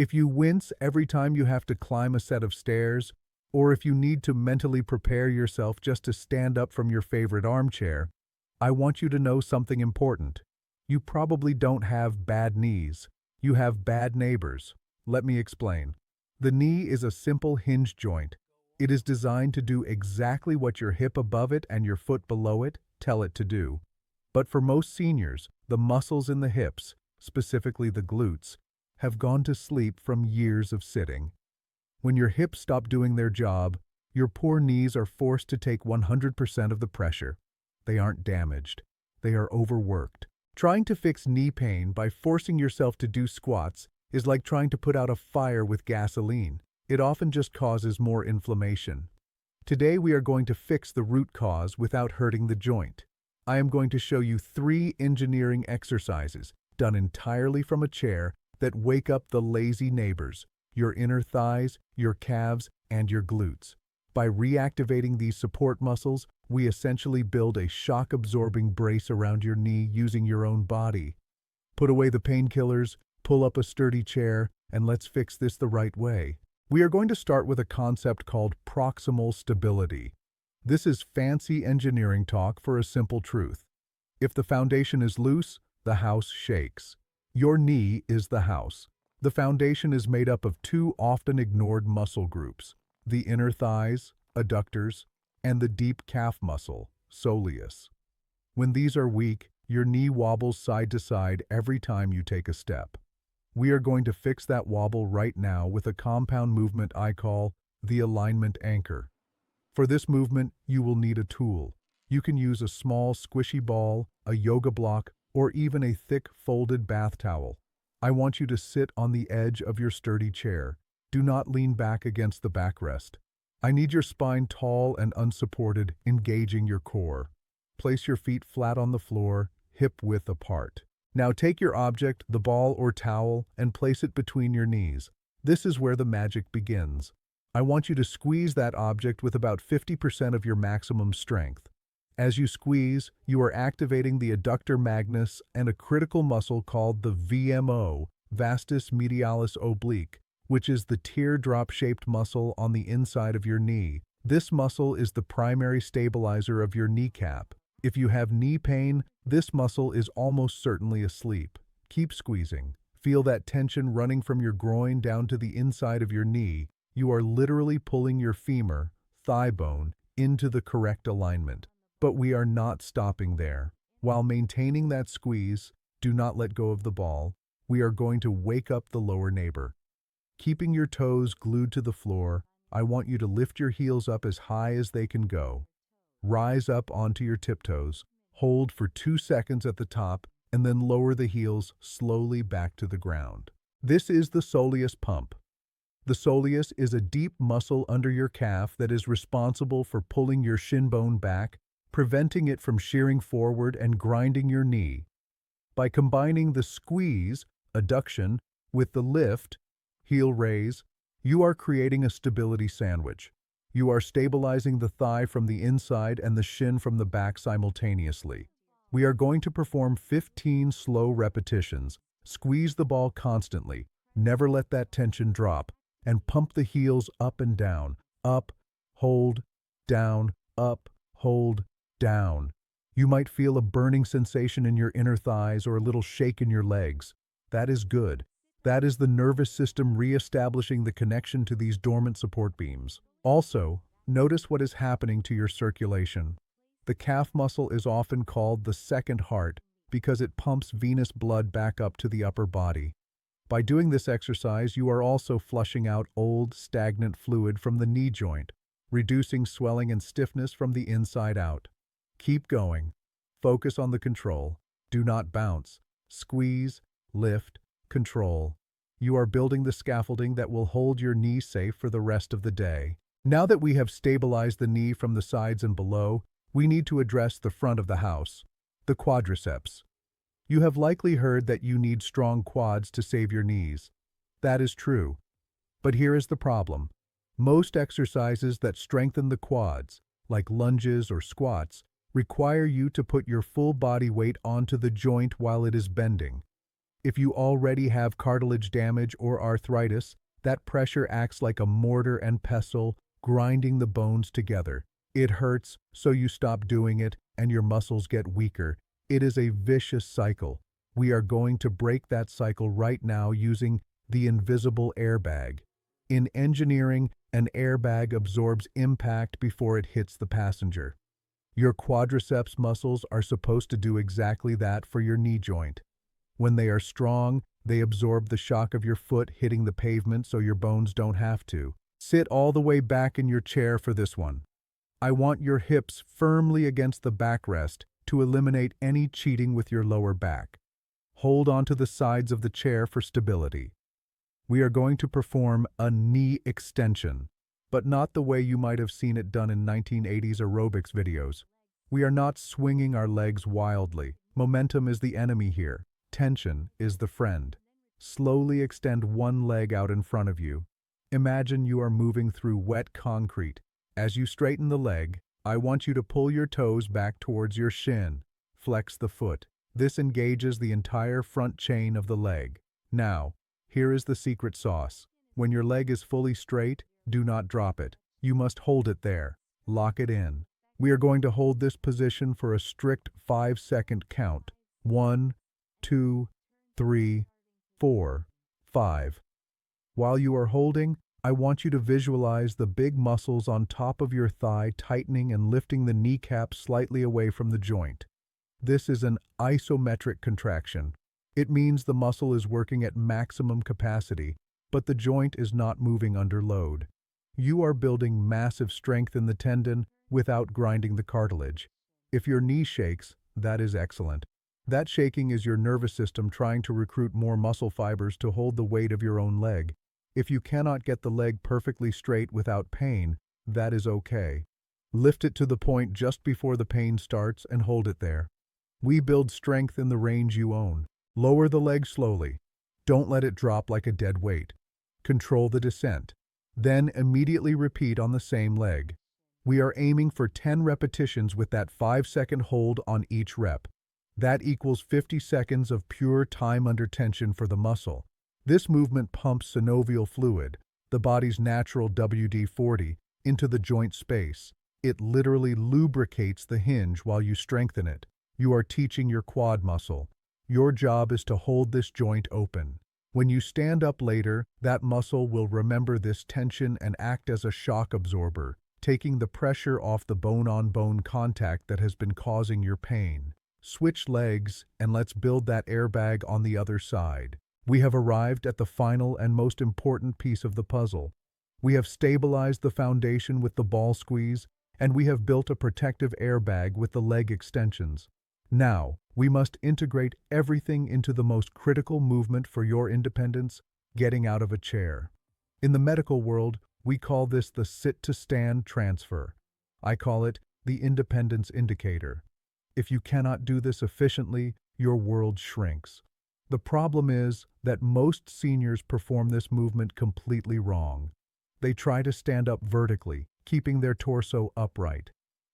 If you wince every time you have to climb a set of stairs, or if you need to mentally prepare yourself just to stand up from your favorite armchair, I want you to know something important. You probably don't have bad knees. You have bad neighbors. Let me explain. The knee is a simple hinge joint. It is designed to do exactly what your hip above it and your foot below it tell it to do. But for most seniors, the muscles in the hips, specifically the glutes, have gone to sleep from years of sitting. When your hips stop doing their job, your poor knees are forced to take 100% of the pressure. They aren't damaged. They are overworked. Trying to fix knee pain by forcing yourself to do squats is like trying to put out a fire with gasoline. It often just causes more inflammation. Today we are going to fix the root cause without hurting the joint. I am going to show you 3 engineering exercises done entirely from a chair that wake up the lazy neighbors, your inner thighs, your calves, and your glutes. By reactivating these support muscles, we essentially build a shock-absorbing brace around your knee using your own body. Put away the painkillers, pull up a sturdy chair, and let's fix this the right way. We are going to start with a concept called proximal stability. This is fancy engineering talk for a simple truth. If the foundation is loose, the house shakes. Your knee is the house. The foundation is made up of 2 often ignored muscle groups, the inner thighs, adductors, and the deep calf muscle, soleus. When these are weak, your knee wobbles side to side every time you take a step. We are going to fix that wobble right now with a compound movement I call the alignment anchor. For this movement, you will need a tool. You can use a small squishy ball, a yoga block, or even a thick folded bath towel. I want you to sit on the edge of your sturdy chair. Do not lean back against the backrest. I need your spine tall and unsupported, engaging your core. Place your feet flat on the floor, hip-width apart. Now take your object, the ball or towel, and place it between your knees. This is where the magic begins. I want you to squeeze that object with about 50% of your maximum strength. As you squeeze, you are activating the adductor magnus and a critical muscle called the VMO, vastus medialis oblique, which is the teardrop-shaped muscle on the inside of your knee. This muscle is the primary stabilizer of your kneecap. If you have knee pain, this muscle is almost certainly asleep. Keep squeezing. Feel that tension running from your groin down to the inside of your knee. You are literally pulling your femur, thigh bone, into the correct alignment. But we are not stopping there. While maintaining that squeeze, do not let go of the ball. We are going to wake up the lower neighbor. Keeping your toes glued to the floor, I want you to lift your heels up as high as they can go. Rise up onto your tiptoes, hold for 2 seconds at the top, and then lower the heels slowly back to the ground. This is the soleus pump. The soleus is a deep muscle under your calf that is responsible for pulling your shin bone back, preventing it from shearing forward and grinding your knee. By combining the squeeze, adduction, with the lift, heel raise, you are creating a stability sandwich. You are stabilizing the thigh from the inside and the shin from the back simultaneously. We are going to perform 15 slow repetitions. Squeeze the ball constantly. Never let that tension drop. And pump the heels up and down. Up, hold, down, up, hold, down. You might feel a burning sensation in your inner thighs or a little shake in your legs. That is good. That is the nervous system re-establishing the connection to these dormant support beams. Also, notice what is happening to your circulation. The calf muscle is often called the second heart because it pumps venous blood back up to the upper body. By doing this exercise, you are also flushing out old, stagnant fluid from the knee joint, reducing swelling and stiffness from the inside out. Keep going. Focus on the control. Do not bounce. Squeeze, lift, control. You are building the scaffolding that will hold your knee safe for the rest of the day. Now that we have stabilized the knee from the sides and below, we need to address the front of the house, the quadriceps. You have likely heard that you need strong quads to save your knees. That is true. But here is the problem. Most exercises that strengthen the quads, like lunges or squats, require you to put your full body weight onto the joint while it is bending. If you already have cartilage damage or arthritis, that pressure acts like a mortar and pestle, grinding the bones together. It hurts, so you stop doing it, and your muscles get weaker. It is a vicious cycle. We are going to break that cycle right now using the invisible airbag. In engineering, an airbag absorbs impact before it hits the passenger. Your quadriceps muscles are supposed to do exactly that for your knee joint. When they are strong, they absorb the shock of your foot hitting the pavement so your bones don't have to. Sit all the way back in your chair for this one. I want your hips firmly against the backrest to eliminate any cheating with your lower back. Hold onto the sides of the chair for stability. We are going to perform a knee extension, but not the way you might have seen it done in 1980s aerobics videos. We are not swinging our legs wildly. Momentum is the enemy here. Tension is the friend. Slowly extend one leg out in front of you. Imagine you are moving through wet concrete. As you straighten the leg, I want you to pull your toes back towards your shin. Flex the foot. This engages the entire front chain of the leg. Now, here is the secret sauce. When your leg is fully straight, do not drop it. You must hold it there. Lock it in. We are going to hold this position for a strict 5-second count. 1, 2, 3, 4, 5. While you are holding, I want you to visualize the big muscles on top of your thigh tightening and lifting the kneecap slightly away from the joint. This is an isometric contraction. It means the muscle is working at maximum capacity, but the joint is not moving under load. You are building massive strength in the tendon without grinding the cartilage. If your knee shakes, that is excellent. That shaking is your nervous system trying to recruit more muscle fibers to hold the weight of your own leg. If you cannot get the leg perfectly straight without pain, that is okay. Lift it to the point just before the pain starts and hold it there. We build strength in the range you own. Lower the leg slowly. Don't let it drop like a dead weight. Control the descent. Then immediately repeat on the same leg. We are aiming for 10 repetitions with that 5-second hold on each rep. That equals 50 seconds of pure time under tension for the muscle. This movement pumps synovial fluid, the body's natural WD-40, into the joint space. It literally lubricates the hinge while you strengthen it. You are teaching your quad muscle. Your job is to hold this joint open. When you stand up later, that muscle will remember this tension and act as a shock absorber, taking the pressure off the bone-on-bone contact that has been causing your pain. Switch legs and let's build that airbag on the other side. We have arrived at the final and most important piece of the puzzle. We have stabilized the foundation with the ball squeeze, and we have built a protective airbag with the leg extensions. Now, we must integrate everything into the most critical movement for your independence, getting out of a chair. In the medical world, we call this the sit-to-stand transfer. I call it the independence indicator. If you cannot do this efficiently, your world shrinks. The problem is that most seniors perform this movement completely wrong. They try to stand up vertically, keeping their torso upright.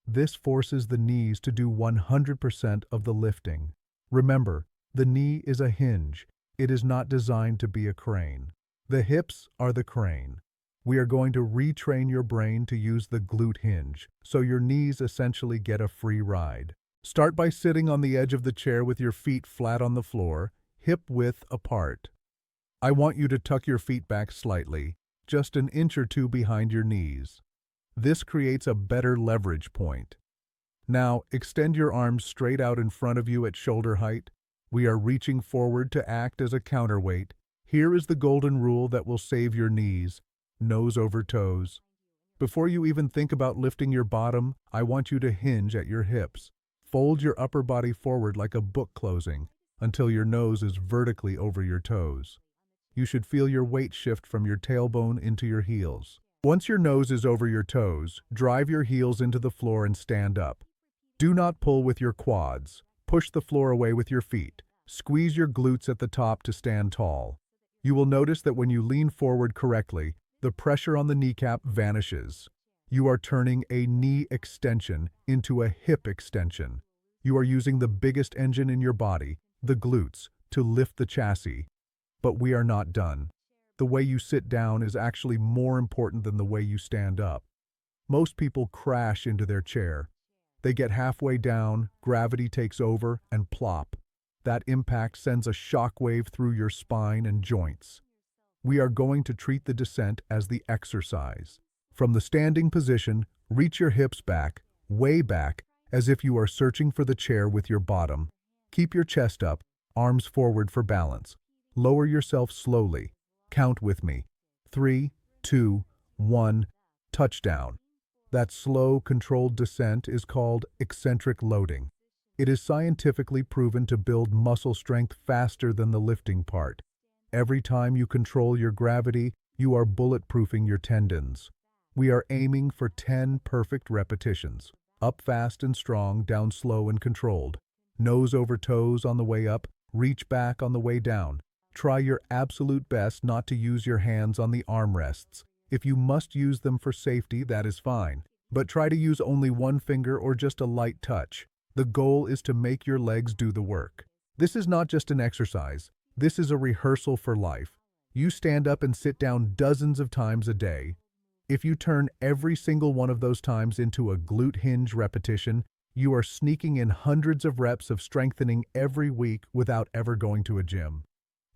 This forces the knees to do 100% of the lifting. Remember, the knee is a hinge. It is not designed to be a crane. The hips are the crane. We are going to retrain your brain to use the glute hinge, so your knees essentially get a free ride. Start by sitting on the edge of the chair with your feet flat on the floor, hip-width apart. I want you to tuck your feet back slightly, just an inch or two behind your knees. This creates a better leverage point. Now, extend your arms straight out in front of you at shoulder height. We are reaching forward to act as a counterweight. Here is the golden rule that will save your knees: nose over toes. Before you even think about lifting your bottom, I want you to hinge at your hips. Fold your upper body forward like a book closing until your nose is vertically over your toes. You should feel your weight shift from your tailbone into your heels. Once your nose is over your toes, drive your heels into the floor and stand up. Do not pull with your quads. Push the floor away with your feet. Squeeze your glutes at the top to stand tall. You will notice that when you lean forward correctly, the pressure on the kneecap vanishes. You are turning a knee extension into a hip extension. You are using the biggest engine in your body, the glutes, to lift the chassis. But we are not done. The way you sit down is actually more important than the way you stand up. Most people crash into their chair. They get halfway down, gravity takes over, and plop. That impact sends a shockwave through your spine and joints. We are going to treat the descent as the exercise. From the standing position, reach your hips back, way back, as if you are searching for the chair with your bottom. Keep your chest up, arms forward for balance. Lower yourself slowly. Count with me. 3, 2, 1, touchdown. That slow, controlled descent is called eccentric loading. It is scientifically proven to build muscle strength faster than the lifting part. Every time you control your gravity, you are bulletproofing your tendons. We are aiming for 10 perfect repetitions. Up fast and strong, down slow and controlled. Nose over toes on the way up, reach back on the way down. Try your absolute best not to use your hands on the armrests. If you must use them for safety, that is fine. But try to use only one finger or just a light touch. The goal is to make your legs do the work. This is not just an exercise. This is a rehearsal for life. You stand up and sit down dozens of times a day. If you turn every single one of those times into a glute hinge repetition, you are sneaking in hundreds of reps of strengthening every week without ever going to a gym.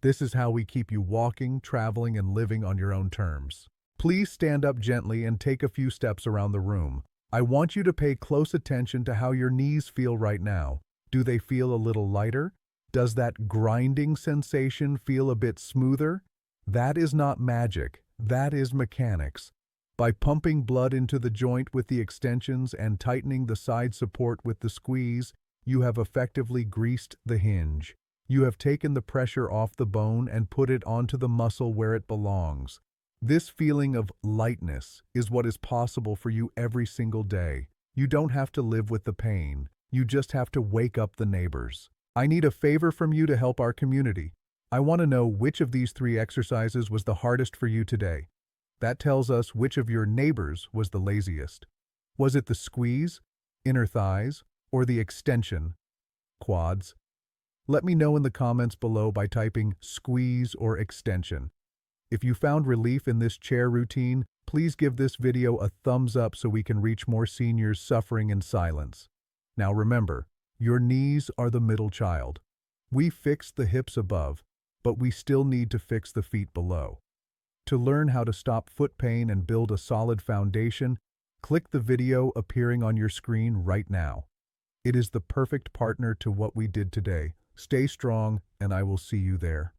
This is how we keep you walking, traveling, and living on your own terms. Please stand up gently and take a few steps around the room. I want you to pay close attention to how your knees feel right now. Do they feel a little lighter? Does that grinding sensation feel a bit smoother? That is not magic. That is mechanics. By pumping blood into the joint with the extensions and tightening the side support with the squeeze, you have effectively greased the hinge. You have taken the pressure off the bone and put it onto the muscle where it belongs. This feeling of lightness is what is possible for you every single day. You don't have to live with the pain. You just have to wake up the neighbors. I need a favor from you to help our community. I want to know which of these 3 exercises was the hardest for you today. That tells us which of your neighbors was the laziest. Was it the squeeze, inner thighs, or the extension, quads? Let me know in the comments below by typing squeeze or extension. If you found relief in this chair routine, please give this video a thumbs up so we can reach more seniors suffering in silence. Now remember, your knees are the middle child. We fixed the hips above, but we still need to fix the feet below. To learn how to stop foot pain and build a solid foundation, click the video appearing on your screen right now. It is the perfect partner to what we did today. Stay strong, and I will see you there.